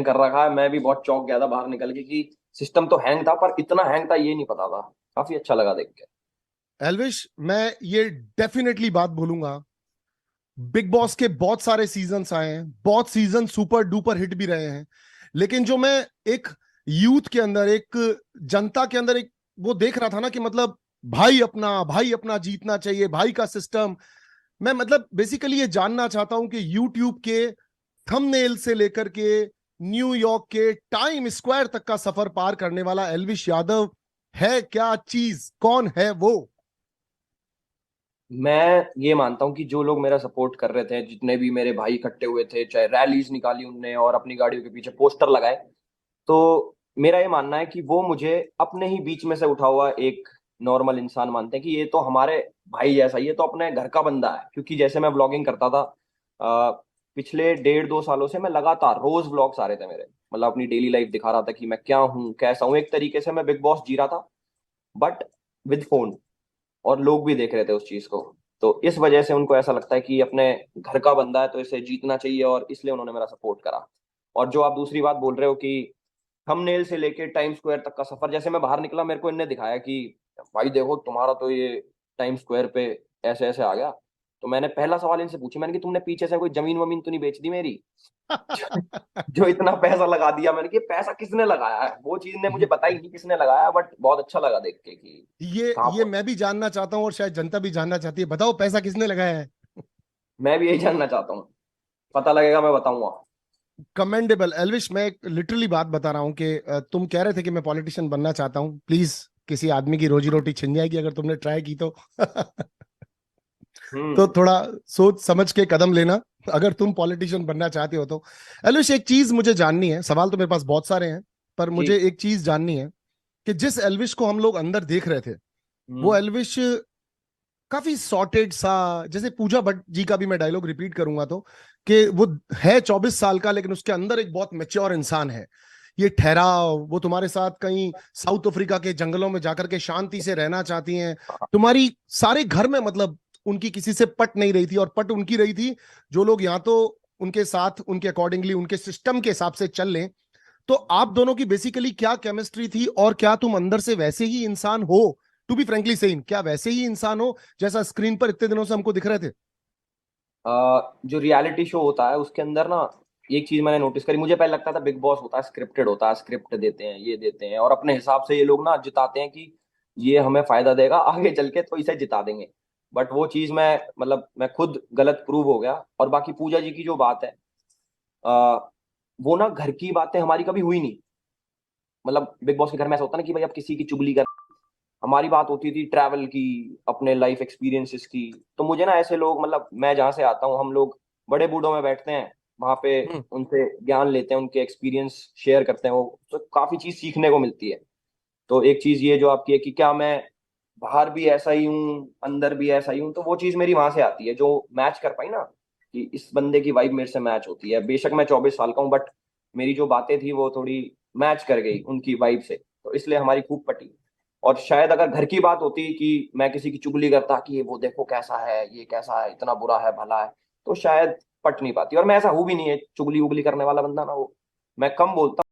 Hang कर रखा है। मैं भी बहुत चौंक गया था बाहर निकल के कि सिस्टम तो हैंग था, पर इतना हैंग था ये नहीं पता था। काफी अच्छा लगा देख के। एल्विश, मैं ये डेफिनेटली बात बोलूंगा, बिग बॉस के बहुत सारे सीजन्स आए हैं, बहुत सीजन सुपर डुपर हिट भी रहे हैं, लेकिन जो मैं एक यूथ के अंदर, एक जनता के अंदर एक वो देख रहा था ना कि मतलब भाई अपना जीतना चाहिए, भाई का सिस्टम। मैं मतलब बेसिकली ये जानना चाहता हूं कि यूट्यूब के थंबनेल से लेकर के न्यूयॉर्क के टाइम स्क्वायर तक का सफर पार करने वाला एल्विश यादव है क्या चीज, कौन है वो? मैं ये मानता हूँ कि जो लोग मेरा सपोर्ट कर रहे थे, जितने भी मेरे भाई इकट्ठे हुए थे, चाहे रैलीज निकाली उनने और अपनी गाड़ियों के पीछे पोस्टर लगाए, तो मेरा ये मानना है कि वो मुझे अपने ही बीच में से उठा हुआ एक नॉर्मल इंसान मानते हैं, कि ये तो हमारे भाई जैसा ही है, तो अपने घर का बंदा है। क्योंकि जैसे मैं ब्लॉगिंग करता था, पिछले 1.5-2 सालों से मैं लगातार रोज व्लॉग्स आ रहे थे मेरे, मतलब अपनी डेली लाइफ दिखा रहा था कि मैं क्या हूँ कैसा हूँ। एक तरीके से मैं बिग बॉस जी रहा था, बट विद फोन। और लोग भी देख रहे थे उस चीज को। तो इस वजह से उनको ऐसा लगता है कि अपने घर का बंदा है तो इसे जीतना चाहिए, और इसलिए उन्होंने मेरा सपोर्ट करा। और जो आप दूसरी बात बोल रहे हो कि थंबनेल से लेके टाइम स्क्वायर तक का सफर, जैसे मैं बाहर निकला मेरे को इनने दिखाया कि भाई देखो तुम्हारा तो ये टाइम स्क्वायर पे ऐसे ऐसे आ गया। तो मैंने पहला सवाल इनसे पूछा, मैंने कि तुमने पीछे से कोई जमीन वमीन तो नहीं बेच दी मेरी? जो इतना पैसा लगा दिया। मैंने कि पैसा किसने लगाया है, वो चीज ने मुझे बताई नहीं किसने लगाया, बट बहुत अच्छा लगा देख के कि कहाँ ये पहुंच। मैं भी जानना चाहता हूं और शायद जनता भी जानना चाहती है, बताओ पैसा किसने लगाया है? मैं भी यही जानना चाहता हूँ। पता लगेगा मैं बताऊंगा। कमेंडेबल एल्विश, मैं एक लिटरली बात बता रहा हूं कि तुम कह रहे थे कि मैं पॉलिटिशियन बनना चाहता हूं, प्लीज किसी आदमी की रोजी रोटी छिन जाएगी अगर तुमने ट्राई की तो। तो हम्म। थोड़ा सोच समझ के कदम लेना अगर तुम पॉलिटिशियन बनना चाहते हो तो। एल्विश, एक चीज मुझे जाननी है, सवाल तो मेरे पास बहुत सारे हैं, पर जी। मुझे एक चीज जाननी है कि जिस एल्विश को हम लोग अंदर देख रहे थे, वो हम्म। एल्विश काफी सॉर्टेड सा, जैसे पूजा भट्ट जी का भी मैं डायलॉग रिपीट करूंगा तो, कि वो है 24 साल का लेकिन उसके अंदर एक बहुत मेच्योर इंसान है। ये ठहराव, वो तुम्हारे साथ कहीं साउथ अफ्रीका के जंगलों में जाकर के शांति से रहना चाहती हैं, तुम्हारी सारे घर में मतलब उनकी किसी से पट नहीं रही थी, और पट उनकी रही थी जो लोग यहाँ तो उनके साथ उनके अकॉर्डिंगली उनके सिस्टम के हिसाब से चल लें। तो आप दोनों की बेसिकली क्या केमिस्ट्री थी, और क्या तुम अंदर से वैसे ही इंसान हो? टू बी फ्रेंकली सेइंग, क्या वैसे ही इंसान हो जैसा स्क्रीन पर इतने दिनों से हमको दिख रहे थे? जो रियलिटी शो होता है उसके अंदर ना, एक चीज मैंने नोटिस करी। मुझे पहले लगता था बिग बॉस होता है स्क्रिप्टेड होता है, स्क्रिप्ट देते हैं ये देते हैं और अपने हिसाब से ये लोग ना जिताते हैं कि ये हमें फायदा देगा आगे चल के तो इसे जिता देंगे। बट वो चीज मैं, मतलब मैं खुद गलत प्रूव हो गया। और बाकी पूजा जी की जो बात है, आ, वो ना घर की बातें हमारी कभी हुई नहीं। मतलब बिग बॉस के घर में ऐसा होता है ना कि भाई अब किसी की चुगली कर, हमारी बात होती थी ट्रैवल की, अपने लाइफ एक्सपीरियंसेस की। तो मुझे ना ऐसे लोग, मतलब मैं जहाँ से आता हूँ हम लोग बड़े बूढ़ों में बैठते हैं वहां पे, हम्म। उनसे ज्ञान लेते हैं, उनके एक्सपीरियंस शेयर करते हैं, वो तो काफी चीज सीखने को मिलती है। तो एक चीज ये जो आपकी है कि क्या मैं बाहर भी ऐसा ही हूँ अंदर भी ऐसा ही हूँ, तो वो चीज मेरी वहां से आती है जो मैच कर पाई ना, कि इस बंदे की वाइब मेरे से मैच होती है। बेशक मैं 24 साल का हूँ, बट मेरी जो बातें थी वो थोड़ी मैच कर गई उनकी वाइब से, तो इसलिए हमारी खूब पटी। और शायद अगर घर की बात होती कि मैं किसी की चुगली करता कि ये वो देखो कैसा है, ये कैसा है, इतना बुरा है भला है, तो शायद पट नहीं पाती। और मैं ऐसा हूं भी नहीं है चुगली उगली करने वाला बंदा ना, वो मैं कम बोलता